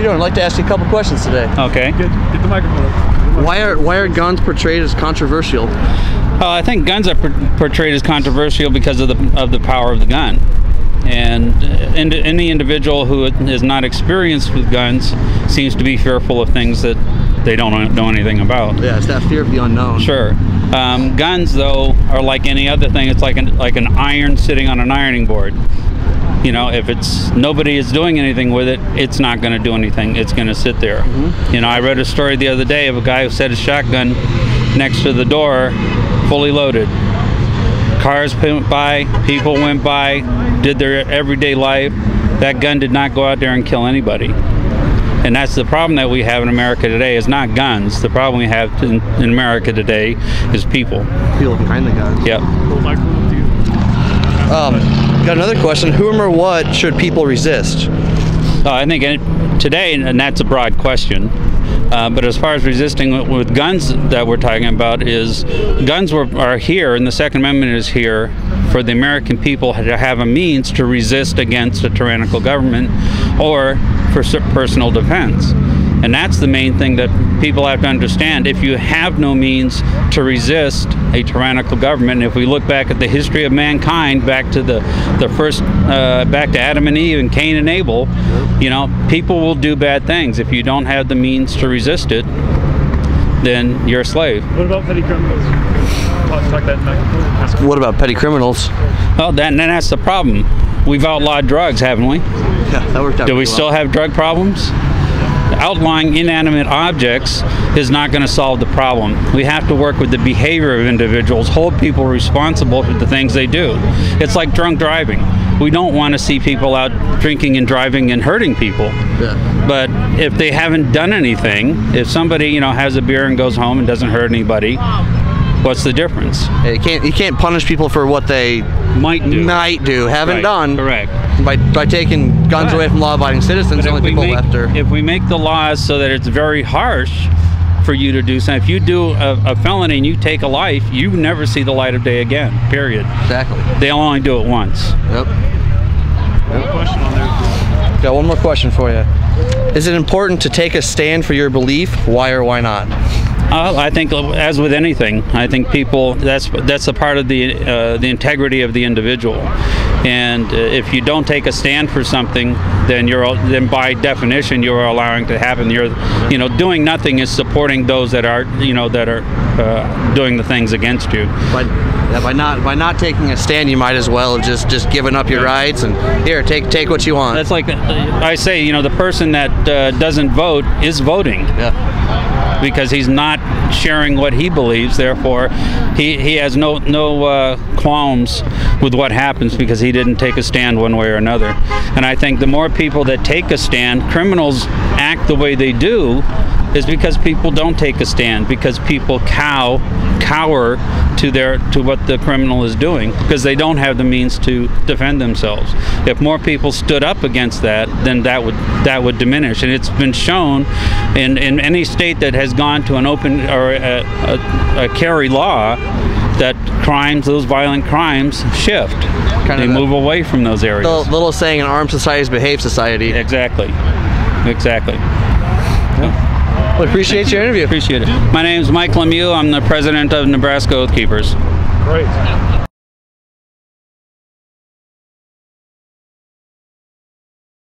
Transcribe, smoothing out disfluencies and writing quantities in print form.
you doing? I'd like to ask you a couple questions today. Okay. Get the microphone up. Why are guns portrayed as controversial? I think guns are portrayed as controversial because of the power of the gun. And any individual who is not experienced with guns seems to be fearful of things that they don't know anything about. Yeah, it's that fear of the unknown. Sure. Guns, though, are like any other thing. It's like an iron sitting on an ironing board. You know, if nobody is doing anything with it, it's not going to do anything. It's going to sit there. Mm-hmm. You know, I read a story the other day of a guy who set his shotgun next to the door, fully loaded. Cars went by, people went by, did their everyday life. That gun did not go out there and kill anybody. And that's the problem that we have in America today, is not guns. The problem we have in America today is people. People behind the guns. Yep. Got another question. Whom or what should people resist? I think today, and that's a broad question, but as far as resisting with guns that we're talking about, is guns are here, and the Second Amendment is here for the American people to have a means to resist against a tyrannical government or for personal defense. And that's the main thing that people have to understand. If you have no means to resist a tyrannical government, if we look back at the history of mankind, back to the first, back to Adam and Eve and Cain and Abel, you know, people will do bad things. If you don't have the means to resist it, then you're a slave. What about petty criminals? What about petty criminals? Well, then that's the problem. We've outlawed drugs, haven't we? Yeah, that worked out. Do we still have drug problems? Outlawing inanimate objects is not going to solve the problem. We have to work with the behavior of individuals, hold people responsible for the things they do. It's like drunk driving. We don't want to see people out drinking and driving and hurting people. Yeah. But if they haven't done anything, if somebody, you know, has a beer and goes home and doesn't hurt anybody, what's the difference? You can't punish people for what they might do, haven't done. Correct. By taking guns away from law-abiding citizens, the only people left are... If we make the laws so that it's very harsh for you to do something, if you do a felony and you take a life, you never see the light of day again, period. Exactly. They'll only do it once. Yep. Question on there. Got one more question for you. Is it important to take a stand for your belief? Why or why not? I think, as with anything, I think people, that's a part of the integrity of the individual. And if you don't take a stand for something, then by definition you're allowing to happen. Doing nothing is supporting those that are doing the things against you. By not taking a stand, you might as well have just given up your rights and here, take what you want. That's like I say, the person that doesn't vote is voting. Yeah. Because he's not sharing what he believes, therefore he has no qualms with what happens because he didn't take a stand one way or another. And I think the more people that take a stand, criminals act the way they do, is because people don't take a stand, because people cower to what the criminal is doing, because they don't have the means to defend themselves. If more people stood up against that, then that would diminish. And it's been shown in any state that has gone to an open or a carry law, that those violent crimes shift. They move away from those areas. The little saying, an armed society is behaved society. Exactly. Yeah. Well, appreciate your interview. Appreciate it. My name is Mike Lemieux. I'm the president of Nebraska Oathkeepers. Great.